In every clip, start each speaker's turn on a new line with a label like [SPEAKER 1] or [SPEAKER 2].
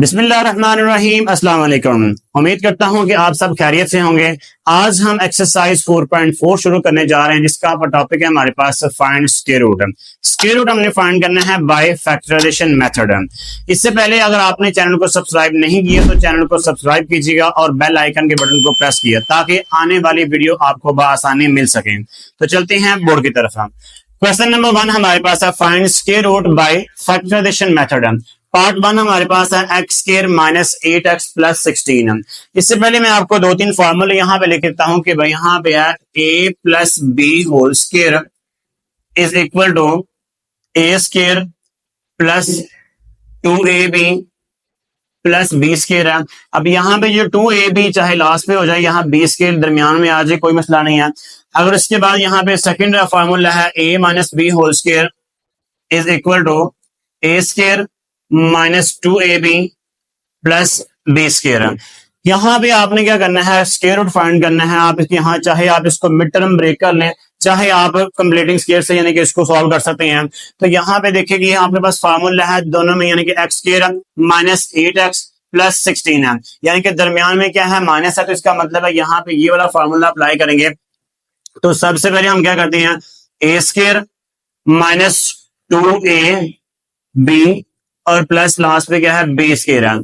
[SPEAKER 1] बिस्मिल्लाहिर्रहमानिर्रहीम अस्सलाम वालेकुम। उम्मीद करता हूं कि आप सब खैरियत से होंगे। आज हम एक्सरसाइज 4.4 शुरू करने जा रहे हैं, जिसका टॉपिक है हमारे पास find square root. Square root हमने फाइंड करना है बाय फैक्टराइजेशन मेथड। इससे पहले अगर आपने चैनल को सब्सक्राइब नहीं किया तो चैनल को सब्सक्राइब कीजिएगा और बेल आइकन के बटन को प्रेस किया ताकि आने वाली वीडियो आपको बआसानी मिल सके। तो चलते हैं बोर्ड की तरफ। क्वेश्चन नंबर 1 हमारे पास है find square root by factorisation method. Part 1 हमारे पास है x square minus 8x plus 16। इससे पहले मैं आपको दो तीन फॉर्मूले यहाँ पे लिख देता हूं कि भाई यहाँ पे है a plus B whole square is equal to A square plus 2ab plus B square है। अब यहाँ पे जो 2ab चाहे लास्ट पे हो जाए, यहाँ बी स्क्वायर दरमियान में आ जाए, कोई मसला नहीं है। अगर इसके बाद यहाँ पे सेकंड फॉर्मूला है a minus B whole square is equal to A square minus 2ab plus B square. यहाँ पे आपने क्या करना है, स्क्वायर रूट फाइंड करना है। आप यहाँ चाहे आप इसको मिड टर्म ब्रेक कर लें, चाहे आप कंप्लीटिंग स्क्वायर से यानी कि इसको सॉल्व कर सकते हैं। तो यहाँ पे देखिए कि आपके पास फार्मूला है दोनों में, यानी कि x square minus 8x plus 16 है, यानी कि दरमियान में क्या है माइनस है, तो इसका मतलब है यहाँ पे ये वाला फार्मूला अप्लाई करेंगे। तो सबसे पहले हम क्या करते हैं, ए स्क्वायर माइनस 2ab और प्लस लास्ट पे क्या है बी स्क्वायर है।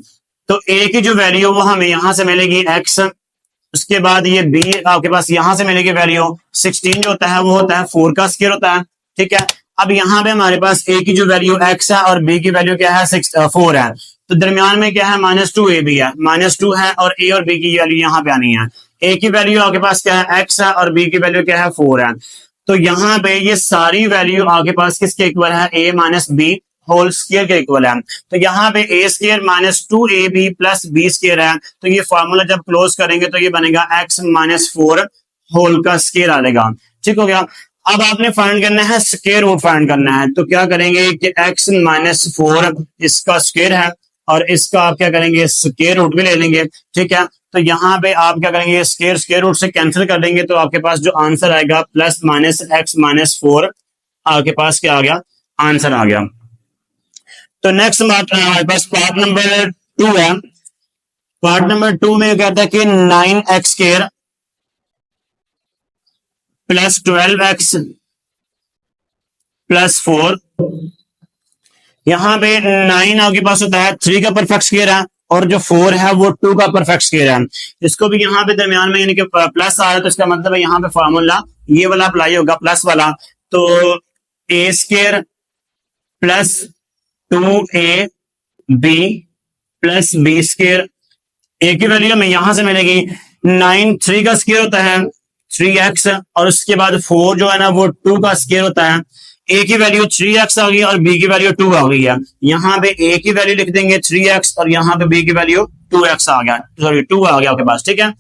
[SPEAKER 1] तो ए की जो वैल्यू वो हमें यहां से मिलेगी x, उसके बाद ये बी आपके पास यहां से मिलेगी वैल्यू 16 जो होता है वो होता है 4 का स्क्वायर होता है, ठीक है। अब यहाँ पे हमारे पास ए की जो वैल्यू x है और बी की वैल्यू क्या है 4 है, तो दरमियान में क्या है माइनस 2ab है, माइनस 2 है और ए और बी की वैल्यू यहाँ पे आनी है। ए की वैल्यू आपके पास क्या है x है और बी की वैल्यू क्या है 4 है। तो यहाँ पे ये सारी वैल्यू आपके पास किसके इक्वल है, a minus B whole square के इक्वल है। तो यहाँ पे A square minus 2ab plus B square है, तो ये फॉर्मूला जब क्लोज करेंगे तो ये बनेगा x माइनस 4 होल का स्क्वायर आ जाएगा, ठीक हो गया। अब आपने फाइंड करना है स्क्वायर रूट फाइंड करना है, तो क्या करेंगे कि x माइनस 4 इसका स्क्वायर है और इसका आप क्या करेंगे स्क्वायर रूट भी ले लेंगे, ठीक है। तो यहाँ पे आप क्या करेंगे स्क्वायर रूट से कैंसिल कर देंगे, तो आपके पास जो आंसर आएगा प्लस माइनस x माइनस 4 आपके पास क्या आ गया, आंसर आ गया। तो नेक्स्ट बात हमारे पास पार्ट नंबर 2 है। पार्ट नंबर 2 में कहता है कि 9x square plus 12x plus 4। यहां पे 9 आपके पास होता है 3 का परफेक्ट स्क्वायर है और जो 4 है वो 2 का परफेक्ट स्क्वायर है। इसको भी यहाँ पे दरमियान में यानी कि प्लस आ रहा है, तो इसका मतलब है यहाँ पे फॉर्मूला ये वाला अप्लाई होगा प्लस वाला। तो A square plus 2ab plus B square, A की वैल्यू हमें यहां से मिलेगी 9, 3 का स्क्वायर होता है 3x और उसके बाद 4 जो है ना वो 2 का स्क्वायर होता है। ए की वैल्यू 3x आ गई और बी की वैल्यू 2 आ गई है। यहाँ पे ए की वैल्यू लिख देंगे 3x और यहाँ पे बी की वैल्यू 2x आ गया, सॉरी 2 आ गया आपके पास, ठीक है।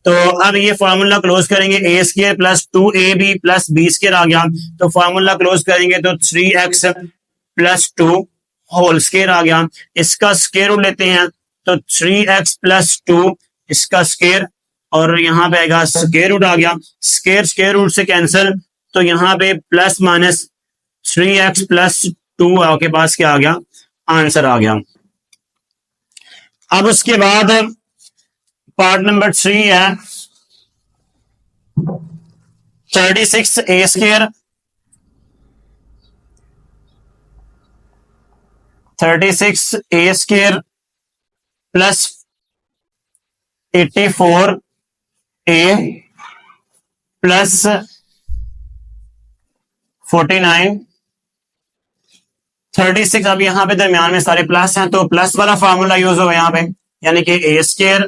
[SPEAKER 1] तो अब ये फॉर्मूला क्लोज करेंगे, A square plus 2ab plus B square आ गया, तो फॉर्मूला क्लोज करेंगे तो 3x प्लस 2 होल स्क्वायर आ गया। इसका स्क्वायर रूट लेते हैं तो 3x प्लस 2 इसका स्क्वायर और यहाँ पे आएगा स्क्वायर रूट आ गया। स्क्वायर रूट से कैंसिल, तो यहाँ पे प्लस माइनस 3x प्लस 2 आपके पास क्या आ गया, आंसर आ गया। अब उसके बाद पार्ट नंबर 3 है 36a square 36a square plus 84a plus 49। 36 अब यहाँ पे दरमियान में सारे प्लस हैं, तो प्लस वाला फॉर्मूला यूज होगा यहाँ पे, यानी कि A square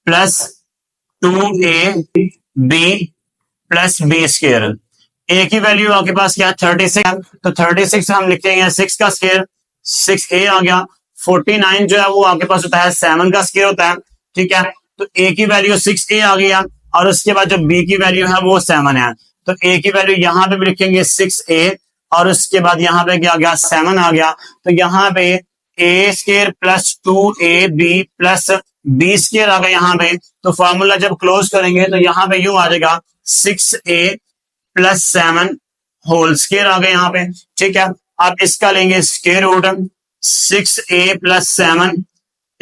[SPEAKER 1] plus 2ab plus B square. A की वैल्यू आपके पास क्या 36, तो 36 हम लिखते हैं 6 का स्क्वायर 6a आ गया। 49 जो है वो आपके पास होता है 7 का स्क्वायर होता है, ठीक है। तो a की वैल्यू 6a आ गया और उसके बाद जो b की वैल्यू है वो 7 है, तो a की वैल्यू यहाँ पे भी लिखेंगे 6a और उसके बाद यहाँ पे क्या आ गया 7 आ गया। तो यहाँ पे a square plus 2ab plus B square आ गया यहाँ पे। तो फॉर्मूला जब क्लोज करेंगे तो यहाँ पे यूं आ जाएगा 6a प्लस 7 होल स्क्वायर आ गया यहाँ पे, ठीक है। अब इसका लेंगे स्क्वायर रूट 6a प्लस 7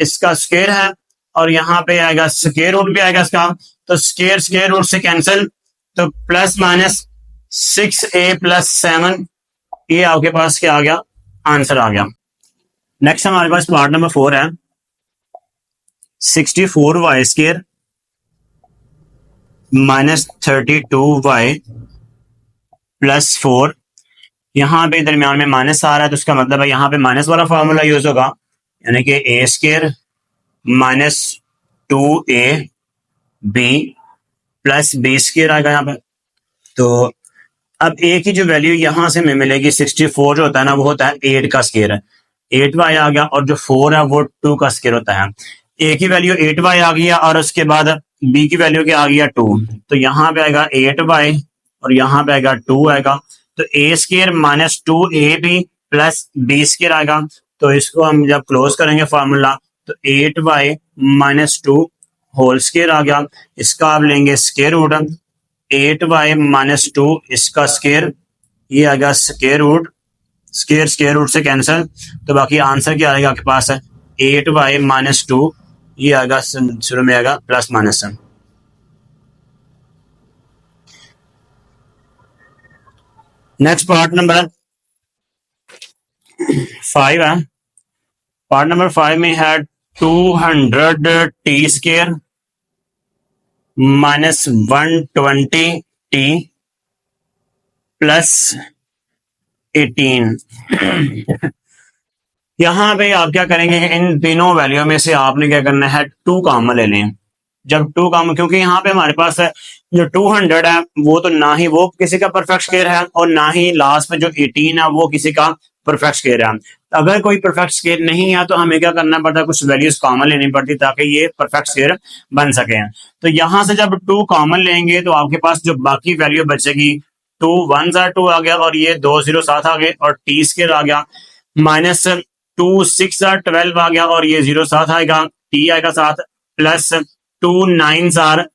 [SPEAKER 1] इसका स्क्वायर है और यहाँ पे आएगा स्क्वायर रूट भी आएगा इसका, तो स्क्वायर रूट से कैंसिल, तो प्लस माइनस 6a प्लस 7, ये आपके पास क्या आ गया, आंसर आ गया। नेक्स्ट हमारे पास पार्ट नंबर 4 है 64y square minus 32y plus 4। यहाँ पे दरमियान में माइनस आ रहा है तो उसका मतलब है यहाँ पे माइनस वाला फॉर्मूला यूज होगा, यानी कि a square minus 2ab plus b square आएगा यहाँ पे। तो अब a की जो वैल्यू यहाँ से हमें मिलेगी 64 जो होता है ना वो होता है 8 का स्क्वायर है, 8y आ गया, और जो 4 है वो 2 का स्क्वायर होता है। a की वैल्यू 8y आ गया और उसके बाद b की वैल्यू क्या आ गया 2, तो यहाँ पे आएगा 8y और यहाँ पे आएगा 2 आएगा, तो a square minus 2ab plus b square आएगा। तो इसको हम जब क्लोज करेंगे फार्मूला तो 8y माइनस 2 होल स्क्वायर आ गया, इसका आप लेंगे स्क्वायर रूट, 8y माइनस 2 इसका स्क्वायर, ये आ गया स्क्वायर रूट, स्क्वायर रूट से कैंसिल, तो बाकी आंसर क्या आएगा आपके पास है 8y माइनस 2, ये आएगा शुरू में आएगा plus minus. Next part number 5 है, पार्ट नंबर 5 में है 200t square minus 120t plus 18। यहां पे आप क्या करेंगे, इन तीनों वैल्यू में से आपने क्या करना है 2 कॉमन ले लें। जब 2 कॉमन, क्योंकि यहाँ पे हमारे पास है जो 200 है वो तो ना ही वो किसी का परफेक्ट स्क्वायर है और ना ही लास्ट में जो 18 है वो किसी का परफेक्ट स्क्वायर है। अगर कोई परफेक्ट स्क्वायर नहीं है तो हमें क्या करना पड़ता है, कुछ वैल्यूज कॉमन लेनी पड़ती ताकि ये परफेक्ट स्क्वायर बन सके। तो यहां से जब 2 कॉमन लेंगे तो आपके पास जो बाकी वैल्यू बचेगी 2 1 2 आ गया और ये 2 0 7 आ गए और टी स्क्वायर आ गया, माइनस 2 6 12 आ गया और ये 0 7 आएगा, टी आएगा 7, प्लस 2 9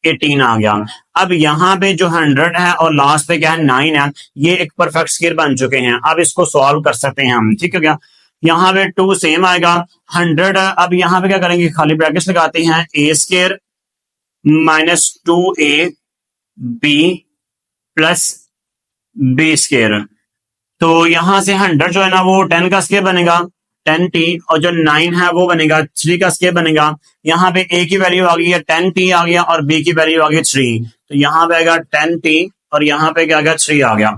[SPEAKER 1] 18 आ गया। अब यहाँ पे जो 100 है और लास्ट पे क्या है 9 है, ये एक परफेक्ट स्क्वायर बन चुके हैं। अब इसको सॉल्व कर सकते हैं हम, ठीक है क्या। यहाँ पे 2 सेम आएगा, 100 है, अब यहाँ पे क्या करेंगे खाली ब्रैकेट्स लगाते हैं, a square minus 2ab plus b square. तो यहां से 100 जो है ना वो 10 का स्क्वायर बनेगा 10t, और जो 9 है वो बनेगा 3 का स्क्वायर बनेगा। यहाँ पे a की वैल्यू आ गई है 10t आ गया और b की वैल्यू आ गई 3, तो यहाँ पे आएगा 10t और यहाँ पे क्या आ गया 3 आ गया।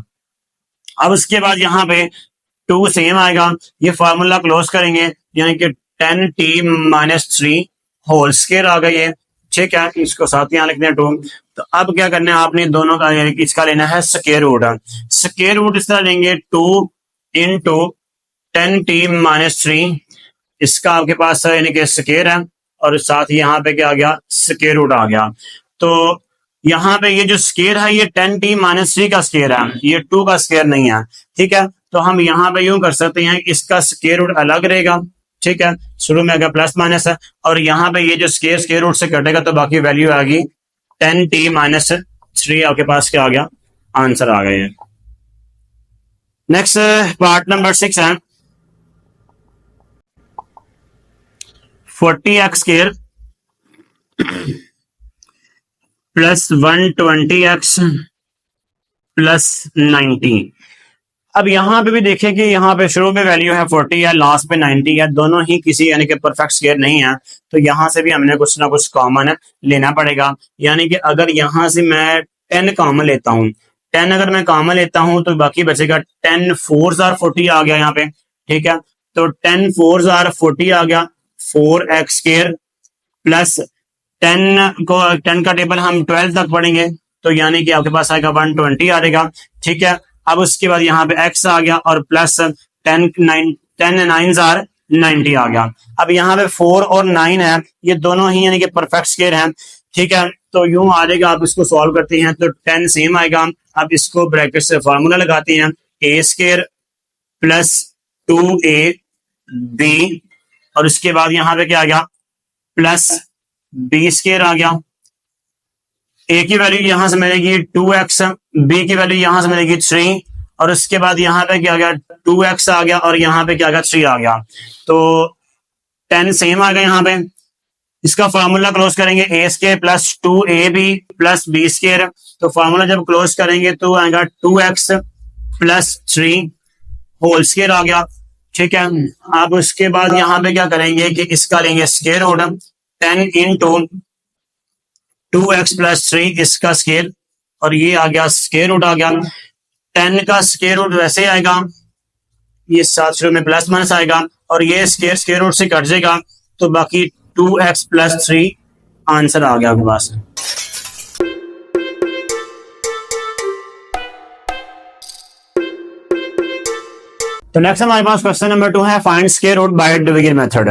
[SPEAKER 1] अब उसके बाद यहाँ पे 2 सेम आएगा, ये फार्मूला क्लोज करेंगे, यानी कि 10t माइनस 3 होल स्क्वायर आ गई है, ठीक है, इसको साथ यहाँ लिखते हैं 2। तो अब क्या करना है आपने दोनों का, इसका लेना है स्क्वायर रूट। स्क्वायर रूट इस तरह लेंगे 2 इंटू 10t माइनस 3, इसका आपके पास यानी कि स्क्वायर है और साथ ही यहाँ पे क्या आ गया स्क्वायर रूट आ गया। तो यहाँ पे ये जो स्क्वायर है ये 10t माइनस 3 का स्क्वायर है, ये 2 का स्क्वायर नहीं है, ठीक है। तो हम यहाँ पे यूं कर सकते हैं, इसका स्क्वायर रूट अलग रहेगा, ठीक है, शुरू में अगर प्लस माइनस है, और यहाँ पे ये जो स्क्वायर रूट से कटेगा तो बाकी वैल्यू आ गई 10t माइनस 3, आपके पास क्या आ गया आंसर आ गया। नेक्स्ट पार्ट नंबर 6 है 40x square plus 120x plus 90। अब यहाँ पे भी देखें कि यहाँ पे शुरू में वैल्यू है 40 है, लास्ट पे 90 है, दोनों ही किसी यानी कि परफेक्ट स्क्वायर नहीं है, तो यहाँ से भी हमने कुछ ना कुछ कॉमन लेना पड़ेगा। यानी कि अगर यहाँ से मैं 10 कॉमन लेता हूँ, 10 अगर मैं कॉमन लेता हूँ तो बाकी बचेगा 10 4 40 आ गया यहाँ पे, ठीक है। तो 10 4 40 आ गया, 4x स्क्वायर प्लस 10 का टेबल हम 12 तक पढ़ेंगे, तो यानी कि आपके पास आएगा 120 आ जाएगा, ठीक है। अब उसके बाद यहाँ पे x आ गया और प्लस 10 9 90 आ गया। अब यहाँ पे 4 और 9 है, ये दोनों ही यानी कि परफेक्ट स्क्वायर हैं, ठीक है। तो यूं आ जाएगा, आप इसको सॉल्व करते हैं तो 10 सेम आएगा। अब इसको ब्रैकेट से फार्मूला लगाते हैं, a स्क्वायर प्लस 2ab और उसके बाद यहाँ पे क्या आ गया प्लस b स्क्वायर आ गया। a की वैल्यू यहां से मिलेगी 2x, b की वैल्यू यहां से मिलेगी 3 और उसके बाद यहाँ पे क्या आ गया 2x आ गया और यहाँ पे क्या आ गया 3 आ गया। तो 10 सेम आ गया यहाँ पे। इसका फार्मूला क्लोज करेंगे A square plus 2ab plus B square. तो फार्मूला जब क्लोज करेंगे तो आएगा 2x प्लस 3 होल स्केयर आ गया। ठीक है, अब उसके बाद यहाँ पे क्या करेंगे कि इसका लेंगे square root 10 into 2x plus 3 इसका स्केयर, और ये आ गया स्केयर रूट आ गया। 10 का स्केयर रूट वैसे आएगा, ये साथ शुरू में प्लस माइनस आएगा और ये स्केयर रूट से कट जाएगा, तो बाकी 2x प्लस 3 आंसर आ गया आपके पास। तो नेक्स्ट हमारे पास क्वेश्चन नंबर 2 है find square root by division method.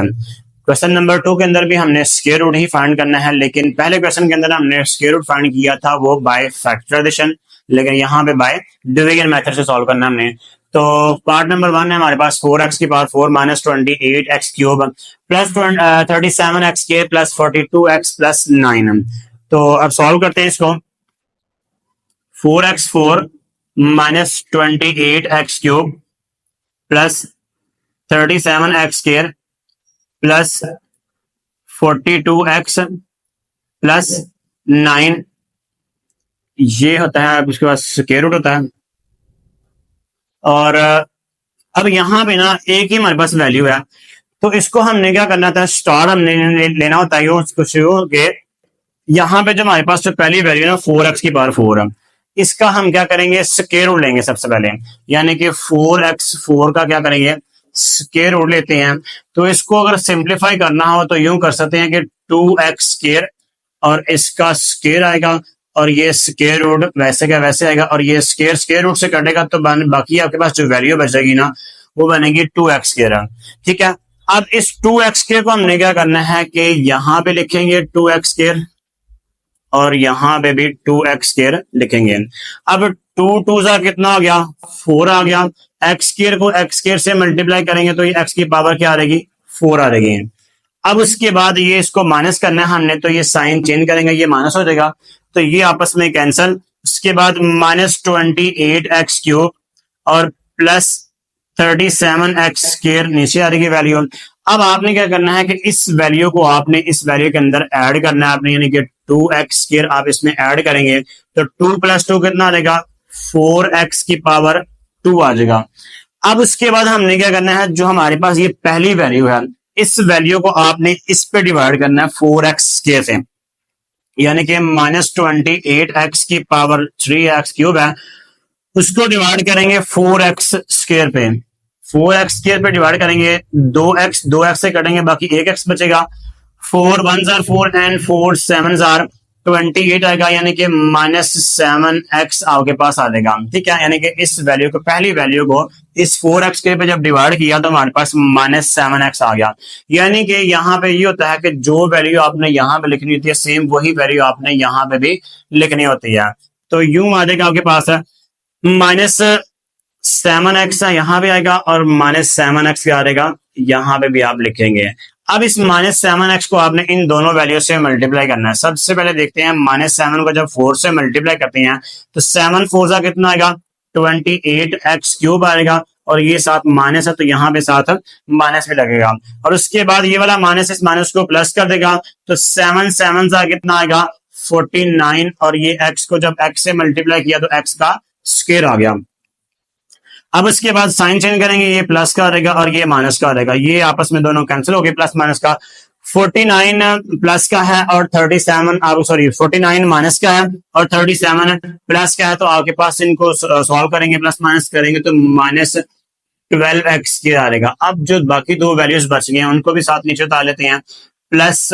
[SPEAKER 1] Question number 2 के अंदर भी हमने स्क्वायर रूट ही फाइंड करना है, लेकिन पहले क्वेश्चन के अंदर हमने स्क्वायर रूट फाइंड किया था वो बाय फैक्टराइजेशन, लेकिन यहाँ पे बाय डिवीजन मेथड से सॉल्व करना हमने। तो पार्ट नंबर 1 है हमारे पास 4x की power 4 minus 28x cube plus 37x के प्लस 42x प्लस 9। तो अब सॉल्व करते हैं इसको। 4x4 minus 28x cube plus 37x square plus 42x plus 9, ये होता है। अब इसके बाद स्क्वायर रूट होता है, और अब यहाँ पे ना एक ही हमारे पास वैल्यू है, तो इसको हमने क्या करना था, स्टार हमने लेना होता है उसको शुरू के। यहाँ पे जो हमारे पास जो पहली वैल्यू है ना 4x की पावर 4 है, इसका हम क्या करेंगे, स्क्वायर रूट लेंगे सबसे पहले, यानी कि 4x4 का क्या करेंगे, स्क्वायर रूट लेते हैं। तो इसको अगर सिंप्लीफाई करना हो तो यूं कर सकते हैं कि 2x स्क्वायर और इसका स्क्वायर आएगा और ये स्क्वायर रूट वैसे का वैसे आएगा, और ये स्क्वायर रूट से कटेगा तो बाकी आपके पास जो वैल्यू बचेगी ना वो बनेगी 2x स्क्वायर। ठीक है, अब इस 2x स्क्वायर को हमने क्या करना है कि यहाँ पे लिखेंगे 2x स्क्वायर और यहाँ पे भी 2x स्क्वायर लिखेंगे। अब 2 सा कितना आ गया, 4 आ गया। x स्क्वायर को x स्क्वायर से मल्टीप्लाई करेंगे तो ये x की पावर क्या आ रहेगी, 4 आ रहेगी। अब उसके बाद ये इसको माइनस करना है हमने, तो ये साइन चेंज करेंगे, ये माइनस हो जाएगा, तो ये आपस में कैंसल। उसके बाद माइनस 28x क्यूब और प्लस 37x स्क्वायर नीचे आ रही है वैल्यू। अब आपने क्या करना है कि इस वैल्यू को आपने इस वैल्यू के अंदर ऐड करना है आपने, यानी कि 2x स्क्वायर आप इसमें ऐड करेंगे तो 2 प्लस 2 कितना आ जाएगा, 4x की पावर 2 आ जाएगा। अब उसके बाद हमने क्या करना है, जो हमारे पास ये पहली वैल्यू है इस वैल्यू को आपने इस पे डिवाइड करना है 4x स्क्वायर से, यानी कि माइनस 28x की पावर 3x क्यूब है, उसको डिवाइड करेंगे 4x स्क्वायर पे। 4x स्क्वायर पे डिवाइड करेंगे 2x से कटेंगे, बाकी 1x बचेगा। 4 1s are 4 and 4 7s are 28 आएगा, यानी कि माइनस 7x आपके पास आ जाएगा। ठीक है, यानी कि इस वैल्यू को, पहली वैल्यू को इस 4x के पे जब डिवाइड किया तो हमारे पास माइनस 7x आ गया। यानी कि यहाँ पे ये होता है कि जो वैल्यू आपने यहाँ पे लिखनी होती है सेम वही वैल्यू आपने यहाँ पे भी लिखनी होती है। तो यूं आ जाएगा आपके पास माइनस 7x यहाँ पे आएगा और माइनस 7x क्या आएगा, यहाँ पे भी आप लिखेंगे। अब इस माइनस 7x को आपने इन दोनों वैल्यू से मल्टीप्लाई करना है। सबसे पहले देखते हैं माइनस 7 को जब 4 से मल्टीप्लाई करते हैं तो 7 4 का कितना आएगा, 28x क्यूब आएगा, और ये साथ माइनस है तो यहाँ पे साथ माइनस भी लगेगा, और उसके बाद ये वाला माइनस इस माइनस को प्लस कर देगा, तो 7 7 का कितना आएगा, 49, और ये x को जब x से मल्टीप्लाई किया तो x का स्क्वायर आ गया। अब इसके बाद साइन चेंज करेंगे, ये प्लस का रहेगा और ये माइनस का रहेगा, ये आपस में दोनों कैंसिल हो गए प्लस माइनस का। 49 प्लस का है और 49 माइनस का है और 37 प्लस का है, तो आपके पास इनको सॉल्व करेंगे प्लस माइनस करेंगे तो माइनस 12x के आ रहेगा। अब जो बाकी दो वैल्यूज बच गए हैं उनको भी साथ नीचे उतार लेते हैं, प्लस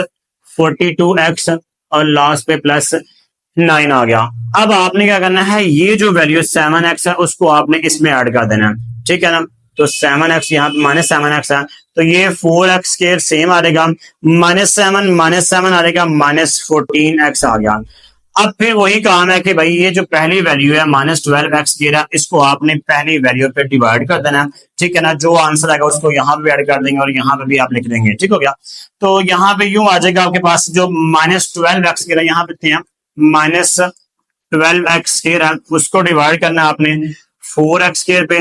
[SPEAKER 1] 42x और लास्ट पे प्लस 9 आ गया। अब आपने क्या करना है, ये जो वैल्यू 7x है उसको आपने इसमें ऐड कर देना है। ठीक है ना, तो 7x यहाँ पे माइनस 7x है, तो ये 4x स्क्वायर सेम आ जाएगा, माइनस 7 आ जाएगा, माइनस 14x आ गया। अब फिर वही काम है कि भाई ये जो पहली वैल्यू है माइनस 12x स्क्वायर है, इसको आपने पहली वैल्यू पे डिवाइड कर देना। ठीक है ना, जो आंसर आएगा उसको यहाँ पे ऐड कर देंगे और यहाँ पे भी आप लिख देंगे। ठीक हो गया, तो यहाँ पे यूं आ जाएगा आपके पास जो माइनस 12x स्क्वायर है, यहाँ पे माइनस 12x स्क्वायर है, उसको डिवाइड करना है आपने 4x स्क्वायर पे।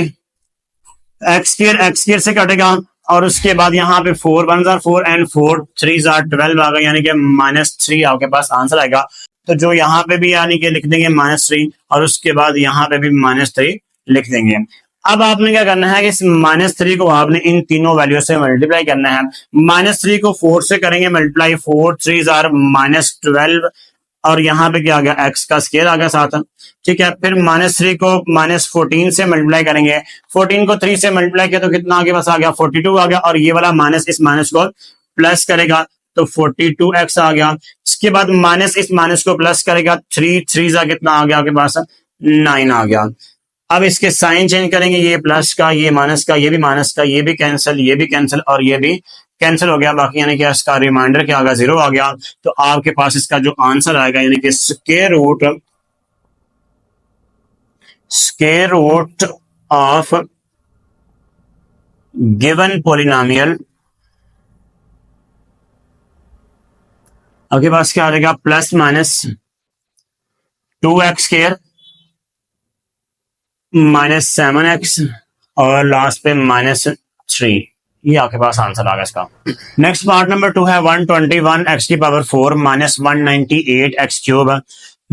[SPEAKER 1] x स्क्वायर से कटेगा, और उसके बाद यहाँ पे 4 1 जार 4 एंड 4 3 जार 12 आ गया, यानी कि -3 आपके पास आंसर आएगा। तो जो यहाँ पे भी यानी कि लिख देंगे -3 और उसके बाद यहाँ पे भी -3 लिख देंगे। अब आपने क्या करना है कि इस -3 को आपने इन तीनों वैल्यू से मल्टीप्लाई करना है। -3 को 4 से करेंगे मल्टीप्लाई, 4 3 जार -12 और यहाँ पे क्या आ गया, x का स्केयर आ गया साथ। ठीक है, फिर -3 को -14 से मल्टीप्लाई करेंगे, 14 को 3 से मल्टीप्लाई किया तो कितना आगे पास आ गया, 42 आ गया, और ये वाला माइनस इस माइनस को प्लस करेगा तो 42x आ गया। इसके बाद माइनस इस माइनस को प्लस करेगा, 3 3 जा कितना आ गया आपके पास, 9 आ गया। अब इसके साइन चेंज करेंगे, ये प्लस का, ये माइनस का, ये भी माइनस का, ये भी कैंसिल, ये भी कैंसिल और ये भी कैंसिल हो गया। बाकी यानी कि इसका रिमाइंडर क्या आ गया, 0 आ गया। तो आपके पास इसका जो आंसर आएगा यानी कि square root of given polynomial, आपके पास क्या आ जाएगा, plus minus 2x square -7x और लास्ट पे -3, ये आपके पास आंसर आ गया इसका। नेक्स्ट पार्ट नंबर 2 है 121x की power 4 -198x cube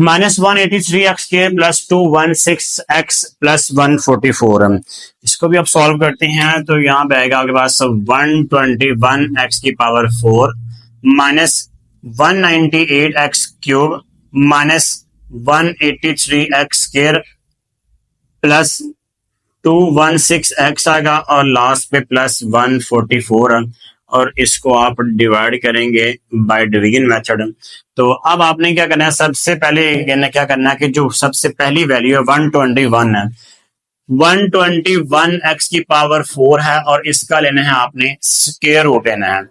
[SPEAKER 1] -183x square plus 216x plus 144। इसको भी आप सॉल्व करते हैं तो यहाँ पे आएगा आपके पास 121x की power 4 -198x cube -183x square plus 216x आएगा और लास्ट पे प्लस 144, और इसको आप डिवाइड करेंगे बाय डिवीजन मेथड। तो अब आपने क्या करना है, सबसे पहले क्या करना है कि जो सबसे पहली वैल्यू है 121 है, 121x की पावर 4 है और इसका लेना है आपने स्क्वायर रूट लेना है।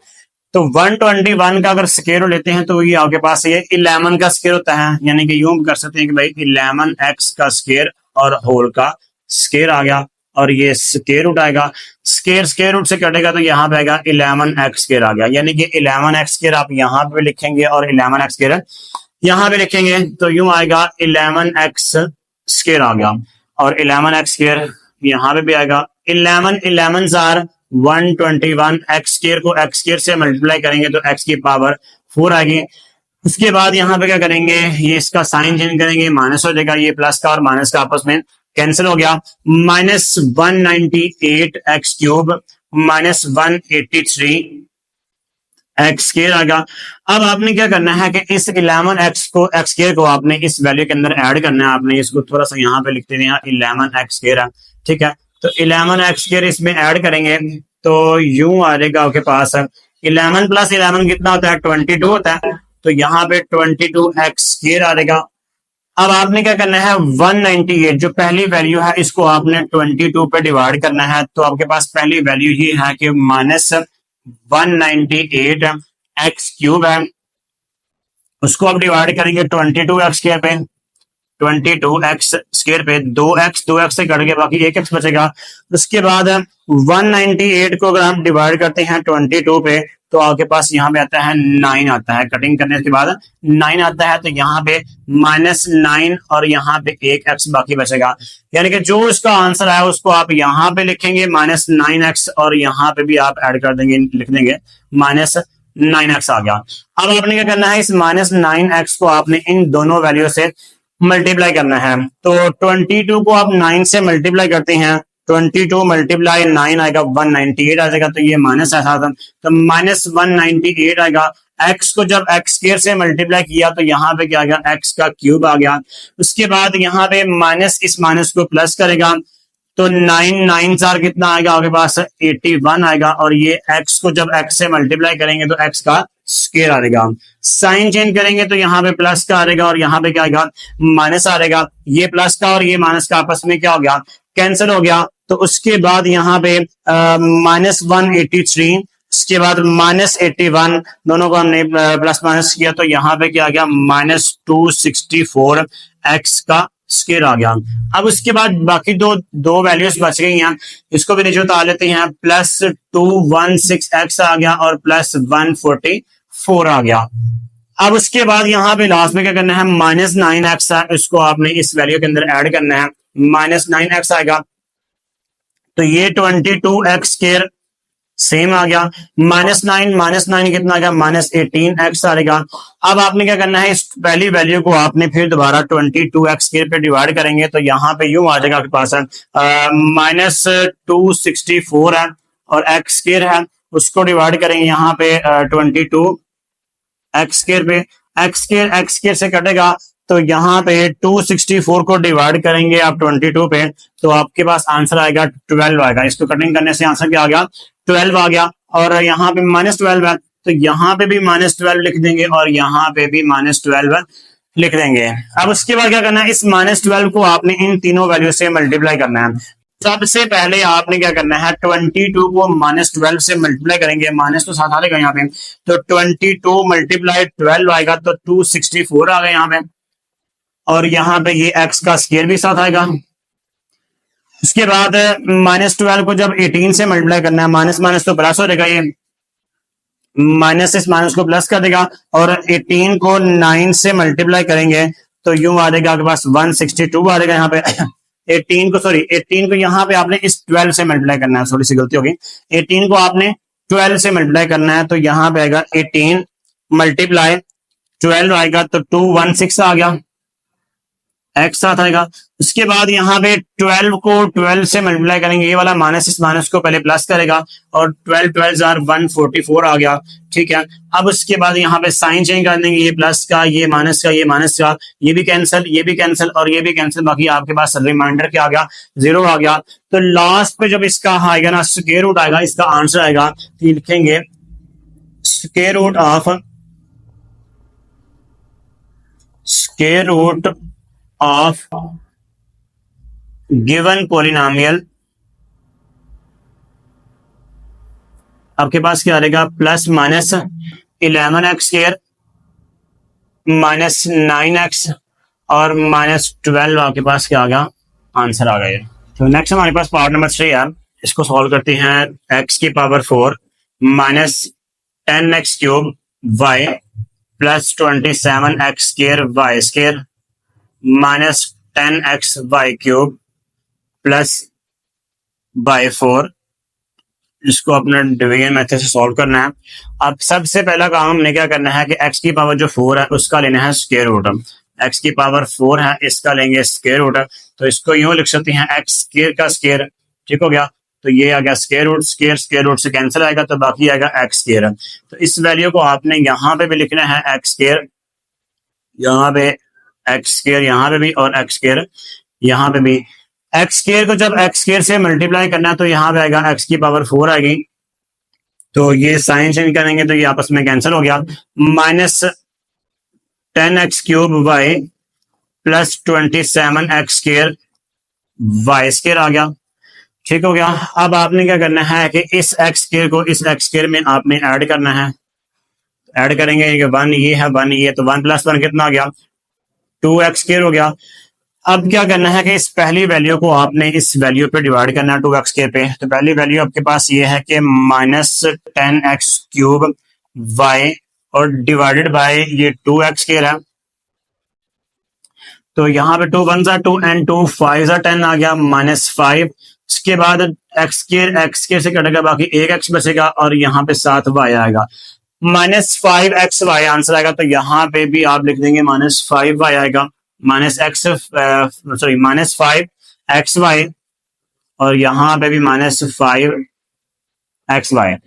[SPEAKER 1] तो 121 का अगर स्क्वायर रूट लेते हैं तो ये आपके पास ये 11 का स्क्वायर होता है, यानी कि यूं कर सकते हैं कि भाई 11x का स्क्वायर और होल का स्क्वायर आ गया, और ये स्क्वायर रूट आएगा, स्क्वायर रूट से कटेगा तो यहाँ पे आएगा 11x स्क्वायर आ गया, यानी कि 11x स्क्वायर आप यहाँ पे लिखेंगे और 11x स्क्वायर यहाँ पे लिखेंगे तो यूं आएगा 11x स्क्वायर आ गया, और 11x स्क्वायर यहाँ पे भी आएगा, 11 जार 121, x स्क्वायर को x स्क्वायर से मल्टीप्लाई करेंगे तो x की पावर 4 आएगी। उसके बाद यहाँ पे क्या करेंगे, ये इसका साइन चेंज करेंगे, माइनस हो जाएगा, ये प्लस का और माइनस का आपस में कैंसिल हो गया, -198x क्यूब -183 एक्स स्क्वायर आ गया। अब आपने क्या करना है कि इस 11x को x स्क्वायर को आपने इस वैल्यू के अंदर ऐड करना है। आपने इसको थोड़ा सा यहाँ पे लिखते हैं 11x स्क्वायर है, ठीक है। तो 11x स्क्वायर इसमें ऐड करेंगे तो यूं आ जाएगा आपके पास 11 + 11 कितना होता है, 22 होता है। तो यहाँ पे 22x स्क्वायर आ जाएगा। अब आपने क्या करना है, 198 जो पहली वैल्यू है इसको आपने 22 पे डिवाइड करना है। तो आपके पास पहली वैल्यू ये है कि -198 एक्स क्यूब है, उसको आप डिवाइड करेंगे 22x स्क्वायर पे, 22x स्क्वायर पे 2x से कट के बाकी 1x बचेगा। उसके बाद 198 को अगर हम डिवाइड करते हैं 22 पे तो आपके पास यहाँ पे आता है 9 आता है, कटिंग करने के बाद 9 आता है। तो यहाँ पे -9 और यहाँ पे 1x बाकी बचेगा, यानी कि जो इसका आंसर है उसको आप यहाँ पे लिखेंगे -9x और यहाँ पे भी आप ऐड कर देंगे, लिख देंगे -9x आ गया। अब आपने क्या करना है, इस -9x को आपने इन दोनों वैल्यू से मल्टीप्लाई करना है। तो 22 को आप 9 से मल्टीप्लाई करते हैं, 22 × 9 आएगा 198 आ जाएगा। तो ये माइनस ऐसा था तो -198 आएगा। x को जब x स्क्वायर से मल्टीप्लाई किया तो यहाँ पे क्या आ गया, x का क्यूब आ गया। उसके बाद यहाँ पे माइनस इस माइनस को प्लस करेगा तो 9 4 कितना आएगा आपके पास 81 आएगा। और ये x को जब x से मल्टीप्लाई करेंगे तो x का स्क्वायर आएगा। साइन चेंज करेंगे तो यहाँ पे प्लस का आएगा और यहाँ पे क्या आएगा, माइनस आएगा। ये प्लस का और ये माइनस का आपस में क्या हो गया, कैंसिल हो गया। तो उसके बाद यहाँ पे -183, इसके बाद -81, दोनों को हमने प्लस माइनस किया तो यहाँ पे क्या आ गया, -264 x का स्क्वायर आ गया। अब उसके बाद बाकी दो वैल्यूज बच गई हैं, इसको भी नीचे उतार लेते हैं। +216x आ गया और +144 आ गया। अब उसके बाद यहाँ पे लास्ट में क्या करना है, -9x है, इसको आपने इस वैल्यू के अंदर ऐड करना है, -9x आएगा। तो ये 22x स्क्वायर सेम आ गया। -9 कितना आ गया, -18x आएगा। अब आपने क्या करना है, इस पहली वैल्यू को आपने फिर दोबारा 22x स्क्वायर पे डिवाइड करेंगे तो यहाँ पे यूं आ जाएगा आपके पास -264 है और x स्क्वायर है, उसको डिवाइड करेंगे यहाँ पे 22x स्क्वायर पे। x स्क्वायर से कटेगा तो यहाँ पे 264 को डिवाइड करेंगे आप 22 पे तो आपके पास आंसर आएगा 12 आएगा। इसको कटिंग करने से आंसर क्या आ गया, 12 आ गया। और यहाँ पे -12 है तो यहाँ पे भी -12 लिख देंगे और यहाँ पे भी -12 लिख देंगे। अब उसके बाद क्या करना है, इस -12 को आपने इन तीनों वैल्यू से मल्टीप्लाई करना है। सबसे पहले आपने क्या करना है, 22 को -12 से मल्टीप्लाई करेंगे, माइनस तो साथ आ जाएगा यहाँ पे, तो 22 मल्टीप्लाई 12 आएगा तो 264 आ गया यहाँ पे, और यहाँ पे ये x का स्क्वायर भी साथ आएगा। उसके बाद -12 को जब 18 से मल्टीप्लाई करना है, माइनस माइनस तो प्लस हो जाएगा, ये माइनस इस माइनस को प्लस कर देगा, और 18 को 9 से मल्टीप्लाई करेंगे तो यूं आ जाएगा आपके पास 162 आ जाएगा यहाँ पे। 18 को यहाँ पे आपने इस 12 से मल्टीप्लाई करना है, थोड़ी सी गलती होगी, 18 को आपने 12 से मल्टीप्लाई करना है तो यहाँ पे आएगा 18 मल्टीप्लाई 12 आएगा तो 216 आ गया, x साथ आएगा। उसके बाद यहाँ पे 12 को 12 से मल्टीप्लाई करेंगे, ये वाला माइनस इस माइनस को पहले प्लस करेगा और 12 12 144 आ गया, ठीक है। अब उसके बाद यहाँ पे साइन चेंज कर देंगे, ये प्लस का, ये माइनस का, ये माइनस का, ये भी कैंसिल, ये भी कैंसिल और ये भी कैंसिल, बाकी आपके पास रिमाइंडर क्या आ गया, 0 आ गया। तो लास्ट पे जब इसका आएगा ना स्क्वायर रूट आएगा, इसका आंसर आएगा तो लिखेंगे square root of given polynomial, आपके पास क्या आएगा, plus minus 11x square -9x और -12 आपके पास क्या आ गया, आंसर आ गया। तो नेक्स्ट हमारे पास पार्ट नंबर 3 है, इसको सॉल्व करते हैं। x की power 4 -10x cube y plus 27x square y square -10x y cube plus by 4, इसको अपना डिवीजन मेथड से सॉल्व करना है। अब सबसे पहला काम हमने क्या करना है कि x की पावर जो 4 है उसका लेना है स्क्वायर रूट। x की पावर 4 है, इसका लेंगे स्क्वायर रूट, तो इसको यूं लिख सकते हैं x स्क्वायर का स्क्वायर, ठीक हो गया। तो ये आ गया स्क्वायर रूट, स्क्वायर रूट से कैंसिल आएगा तो बाकी आएगा x स्क्वायर। तो इस वैल्यू को आपने यहाँ पे भी लिखना है x स्क्वायर, यहाँ पे x स्क्वायर, यहाँ पे भी, और x स्क्वायर यहाँ पे भी। x स्क्वायर को जब x स्क्वायर से मल्टीप्लाई करना है तो यहाँ पे आएगा x की पावर 4 आएगी, तो ये साइन चेंज करेंगे तो ये आपस में कैंसिल हो गया, -10x cube y plus 27x square y square आ गया, ठीक हो गया। अब आपने क्या करना है कि इस x स्क्वायर को इस x स्क्वायर में आपने ऐड करना है, ऐड करेंगे, 1 ये है 1 ये, तो 1 + 1 कितना आ गया, 2x स्क्वायर हो गया। अब क्या करना है कि इस पहली वैल्यू को आपने इस वैल्यू पे डिवाइड करना है 2x स्क्वायर पे, तो पहली वैल्यू आपके पास ये है कि -10x क्यूब y और डिवाइडेड बाय ये 2x स्क्वायर है, तो यहाँ पे 2 1 2 एंड 2 5 10 आ गया, -5। उसके बाद x स्क्वायर से कटेगा, बाकी एक x बचेगा और यहाँ पे 7y आएगा, -5xy आंसर आएगा। तो यहाँ पे भी आप लिख देंगे -5y आएगा, -5xy और यहाँ पे भी -5xy।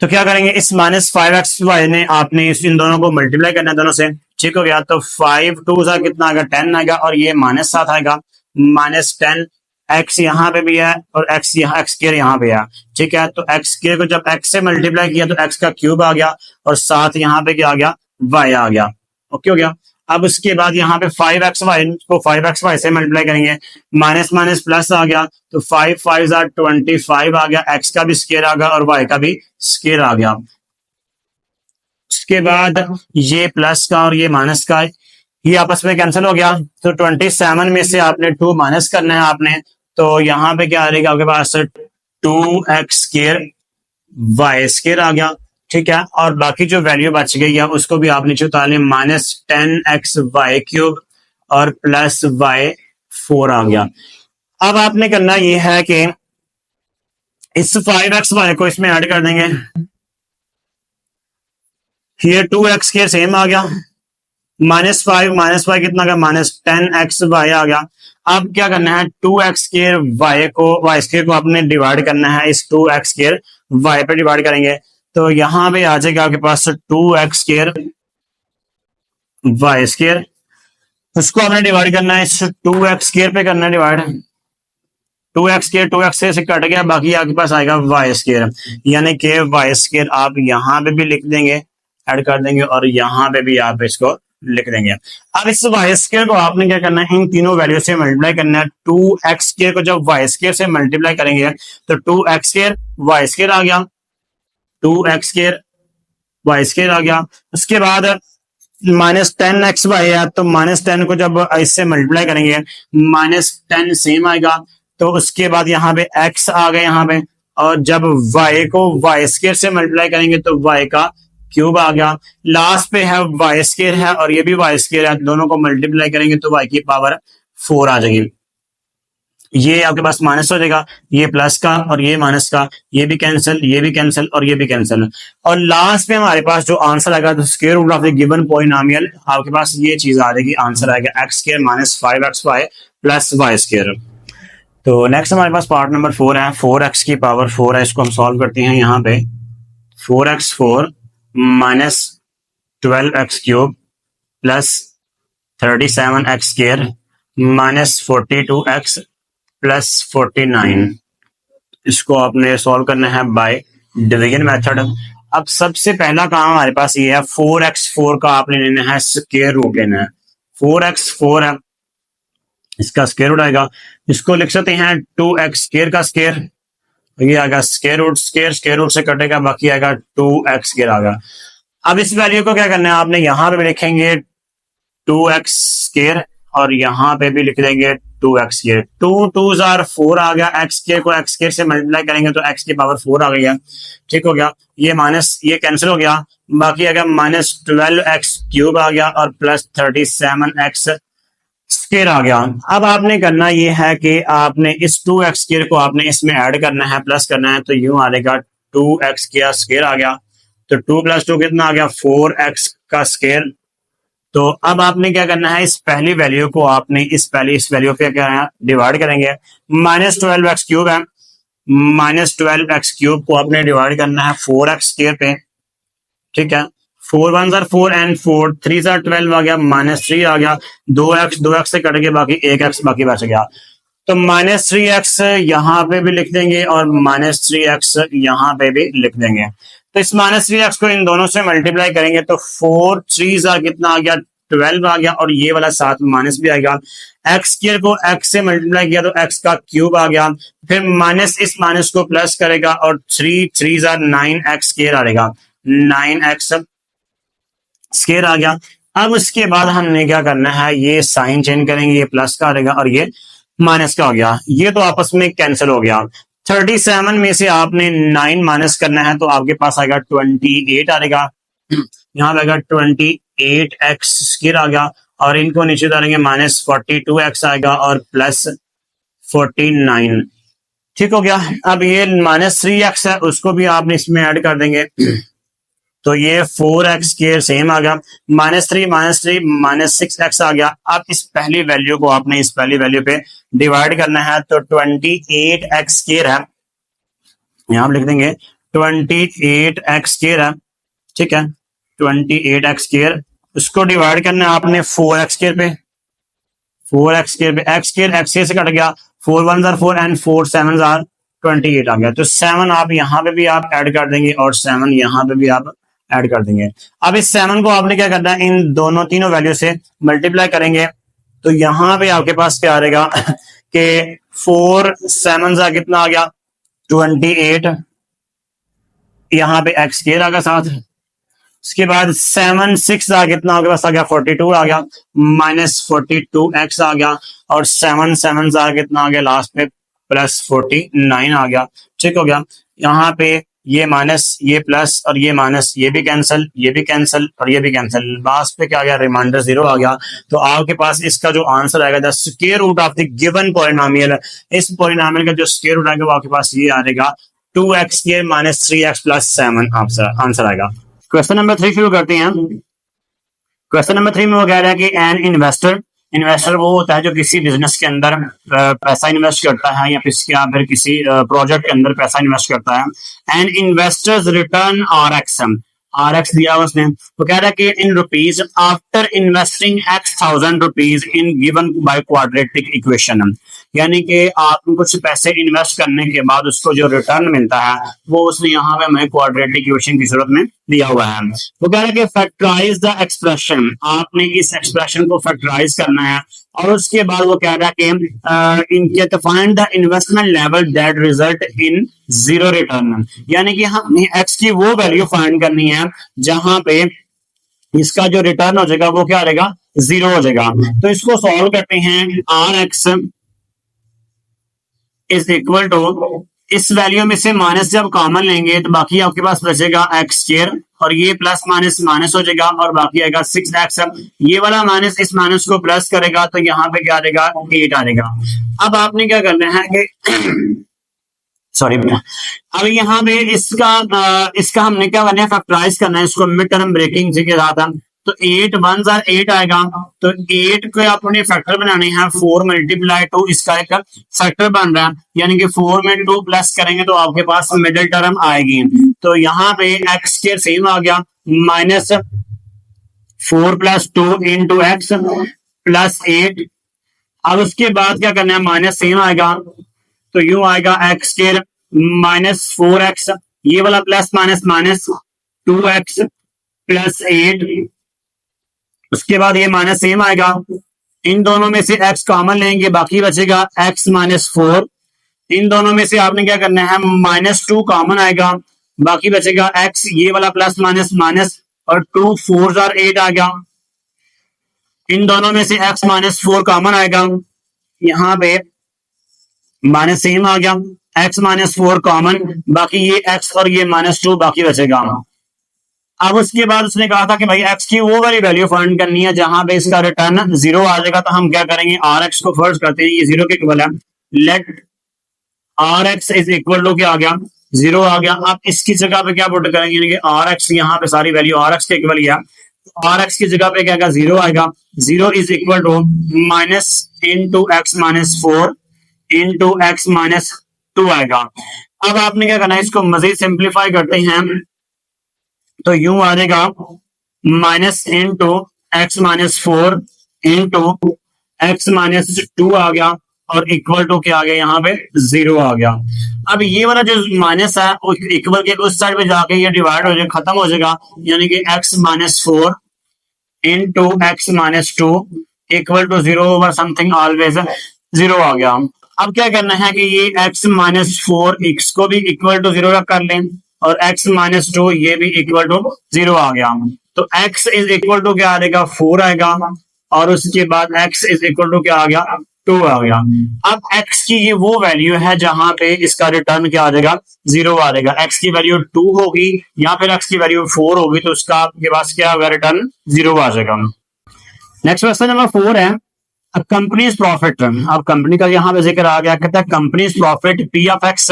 [SPEAKER 1] तो क्या करेंगे, इस -5xy ने आपने इन दोनों को मल्टीप्लाई करना है दोनों से, ठीक हो गया। तो 5 2 सा कितना आएगा, 10 आएगा, और ये -7 आएगा, -10 x यहाँ पे भी है और x यहाँ x स्क्वायर यहाँ पे है, ठीक है। तो x स्क्वायर को जब x से मल्टीप्लाई किया तो x का क्यूब आ गया और साथ यहाँ पे क्या आ गया, y आ गया, ओके हो गया। अब उसके बाद यहाँ पे 5xy को 5xy से मल्टीप्लाई करेंगे, माइनस माइनस प्लस आ गया, तो 5 5 25 आ गया, x का भी स्क्वायर आ गया और y का भी स्क्वायर आ गया। उसके बाद ये प्लस का और ये माइनस का ये आपस में कैंसिल हो गया, तो 27 में से आपने 2 माइनस करना है आपने, तो यहाँ पे क्या आ जाएगा आपके पास 2x स्क्वायर y स्क्वायर आ गया, ठीक है। और बाकी जो वैल्यू बच गई है उसको भी आप नीचे उतार लें, -10xy क्यूब और +y 4 आ गया। अब आपने करना ये है कि इस 5xy को इसमें ऐड कर देंगे, ये 2x स्क्वायर सेम आ गया, -5 -5 कितना का -10xy आ गया। अब क्या करना है, 2x स्क्वायर y स्क्वायर को आपने डिवाइड करना है, इस 2x स्क्वायर y पे डिवाइड करेंगे तो यहां पे आ जाएगा आपके पास 2x स्क्वायर y स्क्वायर, उसको आपने डिवाइड करना है इस 2x स्क्वायर पे करना है डिवाइड, 2x स्क्वायर 2x से कट गया, बाकी आपके पास आएगा y स्क्वायर, यानी कि y स्क्वायर आप यहाँ पे भी लिख देंगे, ऐड कर देंगे और यहाँ पे भी आप इसको लिख देंगे। अब इस y स्क्वायर को आपने क्या करना है, इन तीनों वैल्यू से मल्टीप्लाई करना है। 2x स्क्वायर को जब y स्क्वायर से मल्टीप्लाई करेंगे तो 2x स्क्वायर y स्क्वायर आ गया, 2x स्क्वायर y स्क्वायर आ गया। उसके बाद -10xy है तो -10 को जब इससे मल्टीप्लाई करेंगे -10 सेम आएगा, तो उसके बाद यहाँ पे x आ गए यहाँ पे, और जब y को y स्क्वायर से मल्टीप्लाई करेंगे तो y का क्यूब आ गया, लास्ट पे है y स्क्वायर है और ये भी y स्क्वायर है, दोनों को मल्टीप्लाई करेंगे तो y की पावर 4 आ जाएगी। ये आपके पास माइनस हो जाएगा, ये प्लस का और ये माइनस का, ये भी कैंसिल, ये भी कैंसिल और ये भी कैंसिल, और लास्ट में हमारे पास जो आंसर आएगा तो square root of the given polynomial, आपके पास ये चीज आ जाएगी, आंसर आएगा x square -5xy plus y square. तो नेक्स्ट हमारे पास पार्ट नंबर 4 है, 4x की पावर 4 है, इसको हम सॉल्व करते हैं। यहाँ पे 4x4 -12x cube plus 37x square -42x plus 49, इसको आपने सॉल्व करना है बाय डिवीजन मेथड। अब सबसे पहला काम हमारे पास ये है, 4x4 का आपने लेना है स्क्वायर रूट लेना है, 4x4 है, इसका स्क्वायर रूट आएगा, इसको लिख सकते हैं 2x स्क्वायर का स्क्वायर, ये आएगा स्क्वायर रूट से कटेगा, बाकी आएगा 2x स्क्वायर आएगा। अब इस वैल्यू को क्या करना है, आपने यहाँ पे भी लिखेंगे 2x स्क्वायर और यहाँ पे भी लिख देंगे 2x स्क्वायर, 2 2s are 4 आ गया, x स्क्वायर को x स्क्वायर से मल्टीप्लाई करेंगे तो x की पावर 4 आ गई है, ठीक हो गया, ये माइनस ये कैंसिल हो गया, बाकी आ गया -12x क्यूब आ गया और प्लस 37x स्क्वायर आ गया। अब आपने करना ये है कि आपने इस 2x स्क्वायर को आपने इसमें ऐड करना है, प्लस करना है, तो यूं आएगा 2x का स्क्वायर आ गया, तो 2 + 2 कितना आ गया 4x का स्क्वायर। तो अब आपने क्या करना है, इस पहली वैल्यू को आपने इस वैल्यू पे क्या है डिवाइड करेंगे, -12x क्यूब है, -12x क्यूब को आपने डिवाइड करना है 4x स्क्वायर पे, ठीक है, 4 1s are 4 and 4 3s are 12 आ गया, -3 आ गया, 2x से कट के बाकी 1x बाकी बच गया, तो -3x यहाँ पे भी लिख देंगे और -3x यहाँ पे भी लिख देंगे। तो इस -3x को इन दोनों से मल्टीप्लाई करेंगे तो 4 3s कितना आ गया 12 आ गया, और ये वाला साथ माइनस भी आएगा, x स्क्वायर को x से मल्टीप्लाई किया तो x का क्यूब आ गया, फिर माइनस इस माइनस को प्लस करेगा और 3 3s 9x स्क्वायर आएगा, 9x स्क्वायर आ गया। अब उसके बाद हमने क्या करना है, ये साइन चेंज करेंगे, ये प्लस का आएगा और ये माइनस का हो गया, ये तो आपस में कैंसिल हो गया। 37 में से आपने 9 माइनस करना है तो आपके पास आएगा 28 आएगा, यहाँ आएगा 28x स्क्वायर आ गया, और इनको नीचे उतारेंगे -42x आएगा और प्लस 49, ठीक हो गया। अब ये -3x है, उसको भी आपने इसमें ऐड कर देंगे, तो ये 4x स्क्वायर सेम आ गया, -3 -6x आ गया। अब इस पहली वैल्यू को आपने इस पहली वैल्यू पे डिवाइड करना है तो 28x स्क्वायर है, यहां पर लिख देंगे 28x स्क्वायर है, ठीक है, 28x स्क्वायर, उसको डिवाइड करना है आपने 4x स्क्वायर पे, 4x स्क्वायर पे, x स्क्वायर x से कट गया, 4 1s are 4 and 4 7s are 28 आ गया, तो 7 आप यहाँ पे भी आप ऐड कर देंगे और 7 यहाँ पे भी आप ऐड कर देंगे। अब इस 7 को आपने क्या करना है, इन तीनों वैल्यू से मल्टीप्लाई करेंगे, तो यहाँ पे आपके पास क्या आ जाएगा कि 4 7s कितना आ गया 28, यहाँ पे x स्क्वायर आ गया साथ, उसके बाद 7 6 कितना आपके पास आ गया 42 आ गया, -42x आ गया, और 7 7 कितना आ गया लास्ट में +49 आ गया, ठीक हो गया। यहाँ पे ये माइनस ये प्लस और ये माइनस, ये भी कैंसिल, ये भी कैंसिल और ये भी कैंसिल, लास्ट पे क्या आ गया रिमाइंडर 0 आ गया। तो आपके पास इसका जो आंसर आएगा the square root of the given polynomial, इस पॉलिनोमियल का जो स्क्वायर रूट आएगा वो आपके पास ये आ जाएगा 2x² minus 3x plus 7 answer आएगा। क्वेश्चन नंबर 3 शुरू करते हैं। क्वेश्चन नंबर 3 में वो कह रहा है कि एन इन्वेस्टर वो होता है जो किसी बिजनेस के अंदर पैसा इन्वेस्ट करता है या फिर किसी प्रोजेक्ट के अंदर पैसा इन्वेस्ट करता है। एन इन्वेस्टर्स रिटर्न RX दिया उसने, वो कह रहा है कि in rupees after investing x thousand rupees in given by quadratic equation, यानी कि आप कुछ पैसे इन्वेस्ट करने के बाद उसको जो रिटर्न मिलता है वो उसने यहाँ पे हमें क्वाड्रेटिक इक्वेशन की सूरत में दिया हुआ है। वो कह रहा है कि फैक्टराइज द एक्सप्रेशन, आपने इस एक्सप्रेशन को फैक्टराइज करना है और उसके बाद वो कह रहा है कि इनके तो find the investment level that result in zero return, यानी कि हमने एक्स की वो वैल्यू फाइंड करनी है जहां पे इसका जो रिटर्न हो जाएगा वो क्या रहेगा, जीरो हो जाएगा। तो इसको सॉल्व करते हैं। RX इज इक्वल टू, इस वैल्यू में से माइनस जब कॉमन लेंगे तो बाकी आपके पास बचेगा x² और ये प्लस माइनस माइनस हो जाएगा और बाकी आएगा 6x। ये वाला माइनस इस माइनस को प्लस करेगा तो यहाँ पे क्या आएगा, 8 आएगा। अब आपने क्या करना है कि सॉरी अब यहाँ पे इसका हमने क्या करना है, फैक्टराइज करना है इसको मिड टर्म ब्रेकिंग के साथ। तो 8 1 जार 8 आएगा, तो 8 को अपने फैक्टर बनाने हैं 4 मल्टीप्लाई 2, इसका एक फैक्टर बन रहा है, यानी कि 4 में 2 प्लस करेंगे तो आपके पास मिडिल टर्म आएगी। तो यहाँ पे x के सेम आ गया minus 4 plus 2 into x plus 8। अब उसके बाद क्या करना है, माइनस सेम आएगा तो यूं आएगा x के माइनस 4x, ये वाला plus minus minus 2x plus 8। उसके बाद ये माइनस सेम आएगा, इन दोनों में से x कॉमन लेंगे बाकी बचेगा x माइनस 4। इन दोनों में से आपने क्या करना है, माइनस 2 कॉमन आएगा बाकी बचेगा x, ये वाला प्लस माइनस माइनस और 2 4 जार 8 आ गया। इन दोनों में से x माइनस 4 कॉमन आएगा, यहाँ पे माइनस सेम आ गया, x माइनस 4 कॉमन, बाकी ये x और ये माइनस 2 बाकी बचेगा। अब उसके बाद उसने कहा था कि भाई x की वो वाली वैल्यू फाइंड करनी है जहां पे इसका रिटर्न जीरो आ जाएगा। तो हम क्या करेंगे, RX को फर्स्ट करते हैं, ये जीरो के इक्वल है, let RX is equal to क्या आ गया, जीरो आ गया। अब इसकी जगह पे क्या पुट करेंगे, यानी कि RX यहाँ पे सारी वैल्यू RX के इक्वल ही है, RX की जगह पे क्या आएगा, जीरो आएगा। Zero is equal to minus into X minus 4 into X minus 2 आएगा। अब आपने क्या करना है, इसको मजीद सिंप्लीफाई करते हैं तो यूं आ जाएगा minus into X minus 4 into X minus 2 आ गया और इक्वल टू क्या आ गया, यहाँ पे जीरो आ गया। अब ये वाला जो माइनस है इक्वल के उस साइड पे जाके ये डिवाइड हो जाएगा, खत्म हो जाएगा, यानी कि X minus 4 into X minus 2 equal to zero over something always zero आ गया। अब क्या करना है कि ये x माइनस 4 x को भी इक्वल टू जीरो कर लें और x माइनस 2 ये भी इक्वल टू जीरो आ गया। तो x इज इक्वल टू क्या आ जाएगा, 4 आएगा और उसके बाद x इज इक्वल टू क्या आ गया, 2 आ गया। अब x की ये वो वैल्यू है जहां पे इसका रिटर्न क्या आ जाएगा, जीरो आ जाएगा। x की वैल्यू 2 होगी या फिर x की वैल्यू 4 होगी तो उसका आपके पास क्या होगा, रिटर्न जीरो आ जाएगा। नेक्स्ट क्वेश्चन नंबर 4 है कंपनीज प्रॉफिट। अब कंपनी का यहाँ पे जिक्र आ गया, कहता है companies profit P of X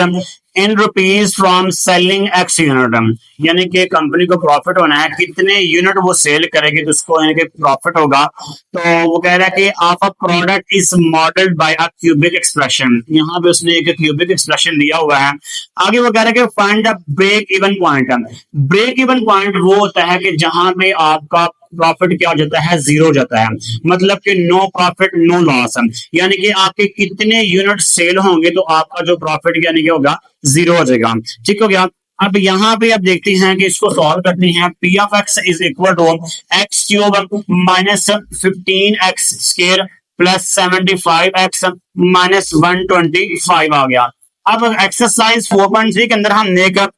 [SPEAKER 1] in rupees from selling X unit, यानी कि कंपनी को प्रॉफिट होना है, कितने यूनिट वो सेल करेगी तो उसको यानी कि प्रॉफिट होगा। तो वो कह रहा है कि of a product is modelled by a cubic expression, यहाँ पे उसने एक क्यूबिक एक्सप्रेशन दिया हुआ है। आगे वो कह रहा है कि find the break even point. Break even point वो होता है कि जहां पे आपका प्रॉफिट क्या हो जाता है, जीरो हो जाता है, मतलब कि नो प्रॉफिट नो लॉस, यानी कि आपके कितने यूनिट सेल होंगे तो आपका जो प्रॉफिट यानी कि होगा जीरो हो जाएगा। ठीक हो गया। अब यहाँ पे आप देखते हैं कि इसको सॉल्व करते हैं। P of X is equal to X cube minus 15x स्क्वायर प्लस 75x माइनस 125 आ गया। अब एक्सरसाइज 4.3 के अंदर हमने एक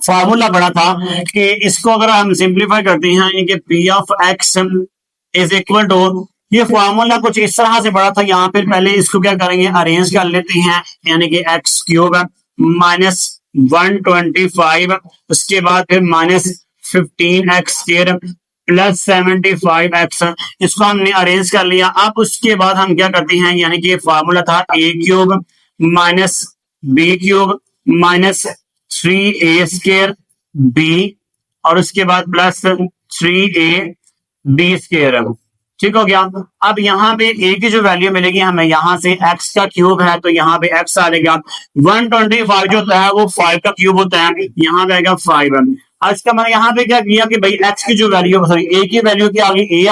[SPEAKER 1] फॉर्मूला पढ़ा था कि इसको अगर हम सिंप्लीफाई करते हैं कि P of X is equal to, ये फॉर्मूला कुछ इस तरह से पढ़ा था। यहाँ पर पहले इसको क्या करेंगे, अरेंज कर लेते हैं, यानी कि एक्स क्यूब माइनस 125, उसके बाद फिर माइनस 15x स्क्वायर प्लस 75x, इसको हमने अरेंज कर लिया। अब उसके बाद हम क्या करते हैं, यानी कि ये फॉर्मूला था a cube minus b cube minus 3a² b और उसके बाद प्लस 3ab²। ठीक हो गया। अब यहाँ पे a की जो वैल्यू मिलेगी हमें, यहाँ से x का क्यूब है तो यहाँ पे x आ जाएगा। 125 जो होता है वो 5 का क्यूब होता है, यहाँ पे आएगा 5। अब इसका मैंने यहाँ पे क्या किया कि भाई x की जो वैल्यू, सॉरी a की वैल्यू क्या आ गई,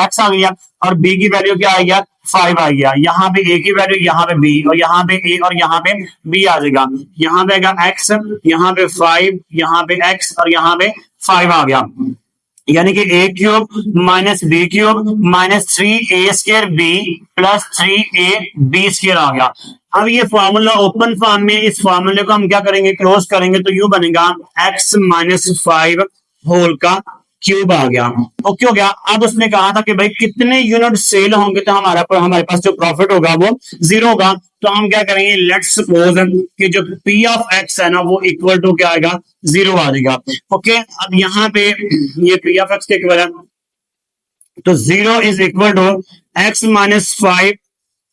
[SPEAKER 1] x आ गया और b की वैल्यू क्या आ गया, 5 आ गया। यहाँ पे a की वैल्यू, यहाँ पे b और यहाँ पे a और यहाँ पे b आ जाएगा। यहाँ पे आएगा x, यहाँ पे 5, यहाँ पे x और यहाँ पे 5 आ गया। यानी कि a³ minus b³ minus 3a² b plus 3ab² आ गया। अब ये फॉर्मूला ओपन फॉर्म में, इस फॉर्मूले को हम क्या करेंगे, क्लोज करेंगे तो यू बनेगा x माइनस 5 होल का क्यूब आ गया। ओके हो गया। अब उसने कहा था कि भाई कितने यूनिट सेल होंगे तो हमारे पास जो प्रॉफिट होगा वो 0 होगा। तो हम क्या करेंगे, लेट्स सपोज कि जो p ऑफ x है ना वो इक्वल टू क्या आएगा, 0 आ जाएगा। ओके, अब यहाँ पे ये p ऑफ x के इक्वल है तो 0 is equal to x minus 5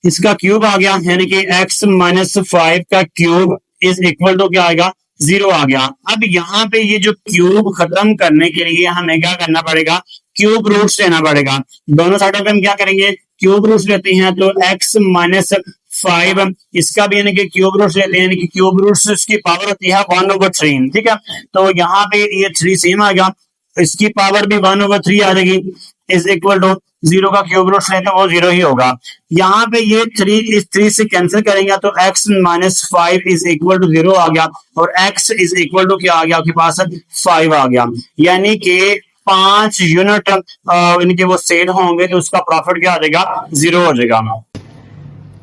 [SPEAKER 1] इसका क्यूब आ गया, यानी कि x माइनस 5 का क्यूब इज इक्वल टू क्या आएगा, 0 आ गया। अब यहाँ पे ये जो क्यूब खत्म करने के लिए हमें क्या करना पड़ेगा, क्यूब रूट्स लेना पड़ेगा। दोनों साइडों पे हम क्या करेंगे, क्यूब रूट्स लेते हैं तो x माइनस 5 इसका भी यानी कि क्यूब रूट्स लेते हैं, यानी कि क्यूब रूट्स की पावर होती है 1/3। ठीक है, तो यहाँ पे ये 3 सेम आ गया, इसकी पावर भी 1/3 आ जाएगी, इज इक्वल टू 0 का क्यूब रूट लेते हैं वो 0 ही होगा। यहाँ पे ये 3 इस 3 से कैंसिल करेंगे तो x minus 5 is equal to 0 आ गया और x इज इक्वल टू क्या आ गया आपके पास, 5 आ गया। यानी कि 5 यूनिट इनके वो सेल होंगे तो उसका प्रॉफिट क्या आ जाएगा, 0 हो जाएगा।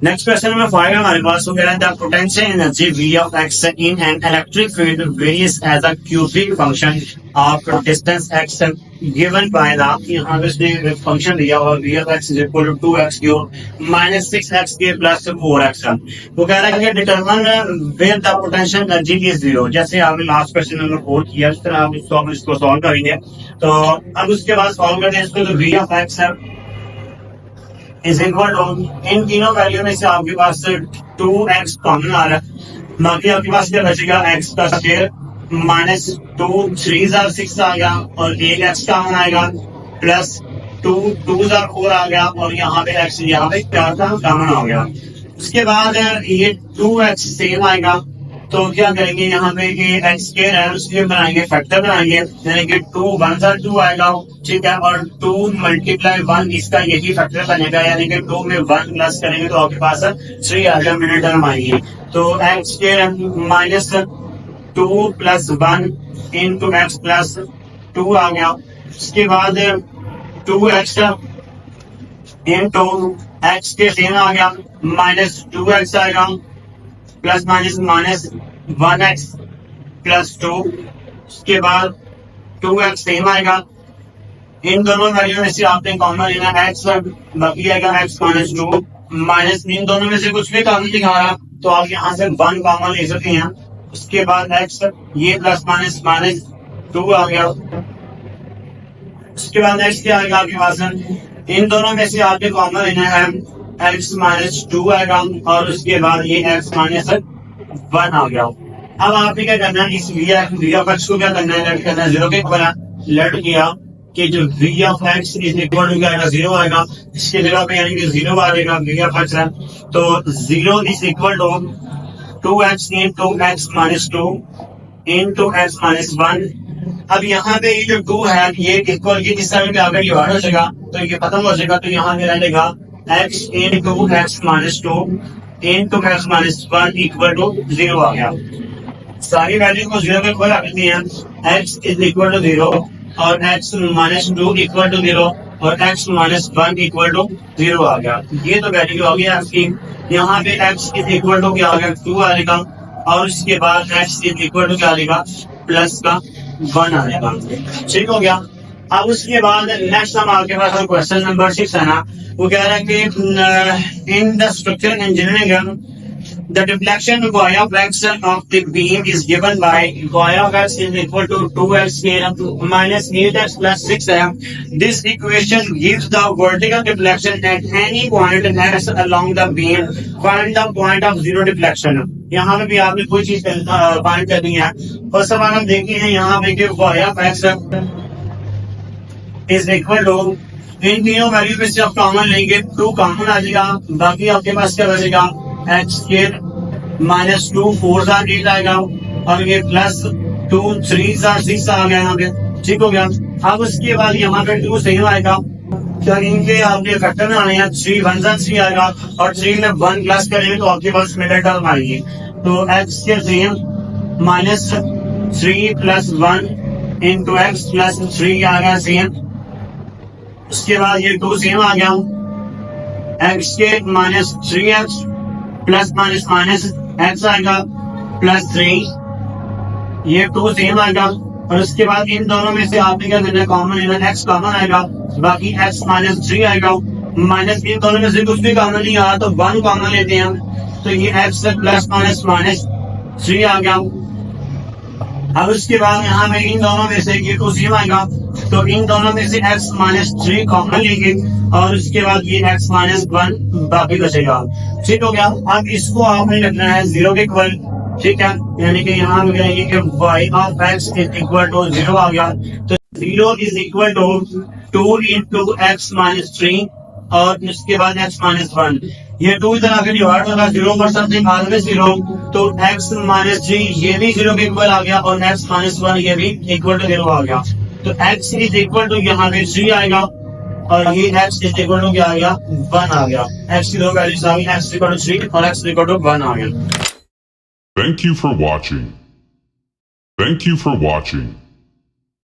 [SPEAKER 1] नेक्स्ट क्वेश्चन नंबर 5 हमारे पास हो गया, the potential energy V of x in an electric field varies as a cubic function of distance x given by the, यहाँ पे इसने फंक्शन दिया और V of x is equal to 2x cube minus 6x cube plus 4x। वो कह रहा है कि determine where the potential energy is 0। जैसे आपने लास्ट क्वेश्चन नंबर 4 किया इस तरह आप इसको सॉल्व करेंगे। तो अब उसके बाद सॉल्व करते हैं इसको, तो V of x है इज इक्वल टू, इन तीनों वैल्यू में से आपके पास 2x कॉमन आ रहा है, बाकी आपके पास क्या बचेगा, x का स्क्वायर माइनस 2 3 6 आ गया और 8x कॉमन आएगा प्लस 2 2 4 आ गया और यहाँ पे x यहाँ पे 4 का कॉमन आ गया। उसके बाद ये 2x सेम आएगा तो क्या करेंगे, यहाँ पे x स्क्वायर है उसके बनाएंगे फैक्टर बनाएंगे, यानी कि 2 1 2 आएगा। ठीक है, और 2 मल्टीप्लाई 1 इसका यही फैक्टर बनेगा, यानी कि 2 में 1 प्लस करेंगे तो आपके पास 3 आ गया, मिनट टर्म आएगी। तो x square minus 2 plus 1 into x plus 2 आ गया। उसके बाद 2x इंटू एक्स के सेम आ गया माइनस 2x आएगा plus minus minus 1x plus 2। उसके बाद 2x सेम आएगा, इन दोनों वैल्यू में से आपने कॉमन लेना x, बाकी आएगा x माइनस 2 माइनस, इन दोनों में से कुछ भी कॉमन दिखाया तो आप यहाँ से 1 कॉमन ले सकते हैं। उसके बाद x ये प्लस माइनस माइनस 2 आ गया। उसके बाद x क्या आएगा आपके पास, इन दोनों में से आपने कॉमन लेना है x माइनस 2 आएगा और उसके बाद ये x माइनस 1 आ गया। अब आपने क्या करना है, इस v ऑफ x को क्या करना है, लेट करना है 0 के इक्वल, लेट किया कि जो v of x is equal to क्या आएगा, 0 आएगा, इसके जगह पे यानी कि 0 आ जाएगा v ऑफ x है तो 0 is equal to 2x into x minus 2 into x minus 1। अब यहाँ पे ये जो 2 है ये इक्वल की जिस समय पे आकर ये हो जाएगा तो ये खत्म हो जाएगा, तो यहाँ पे रहेगा x into x minus 2 into x minus 1 equal to 0 आ गया। सारी वैल्यू को 0 पे खोला करती हैं, x इज इक्वल टू 0 और x माइनस 2 इक्वल टू 0 और x माइनस 1 इक्वल टू 0 आ गया। ये तो वैल्यू आ गया आपकी। यहाँ पे x इज इक्वल टू क्या आ गया, 2 आएगा और उसके बाद x इज इक्वल टू क्या आएगा, प्लस का 1 आएगा। ठीक हो गया। अब उसके बाद नेक्स्ट हम आपके पास क्वेश्चन नंबर 6 है ना, वो कह रहा है कि in the structure engineering The deflection y of x of the beam is given by y of x is equal to 2x square minus 8x plus 6m. This equation gives the vertical deflection at any point x along the beam. Find the point of zero deflection. यहाँ पे भी आपने कोई चीज find करनी है. First of all हम देखते हैं यहाँ पे कि y of x is equal to इन तीनों वैल्यू में से आप कॉमन लेंगे 2 कॉमन आ जाएगा. बाकी आपके पास क्या बचेगा एक्स स्क्वायर माइनस 2 4 8 आएगा और ये प्लस 2 3 6 आ गया यहाँ पे. ठीक हो गया. अब उसके बाद यहाँ पे 2 सेम आएगा. क्या इनके आपके फैक्टर में आने हैं 3 1 3 आएगा और 3 में 1 प्लस करेंगे तो आपके पास मिडिल टर्म आएगी. तो एक्स के same minus 3 plus 1 into x plus 3 आ गया सेम. उसके बाद ये 2 सेम आ गया. एक्स के minus 3x plus minus minus x आएगा प्लस 3. ये 2 सेम आएगा और उसके बाद इन दोनों में से आपने क्या करना है कॉमन लेना. एक्स कॉमन आएगा बाकी एक्स माइनस 3 आएगा. माइनस इन दोनों में से कुछ भी कॉमन नहीं आ रहा तो 1 कॉमन लेते हैं हम. तो ये एक्स प्लस माइनस माइनस 3 आ गया. अब उसके बाद यहाँ में इन दोनों में से ये 2 सेम आएगा तो इन दोनों में से x माइनस 3 कॉमन लेंगे और उसके बाद ये x माइनस 1 बाकी बचेगा. ठीक हो गया. अब इसको आपने रखना है 0 के इक्वल. ठीक है. यानी कि यहाँ हो गया ये कि y of x is equal to 0 आ गया. तो 0 is equal to 2 into x minus 3 और इसके बाद x माइनस 1. ये 2 इधर आके डिवाइड होगा 0 पर समथिंग ऑलवेज 0. तो x माइनस 3 ये भी 0 के इक्वल आ गया और x माइनस 1 ये भी इक्वल टू 0 आ गया. तो x इज इक्वल टू यहाँ पे 3 आएगा और ये x इज इक्वल टू क्या आ गया 1 आ गया. x की दो वैल्यूज आ गई. x इक्वल टू 3 और x इक्वल टू 1 आ गया.
[SPEAKER 2] Thank you for watching.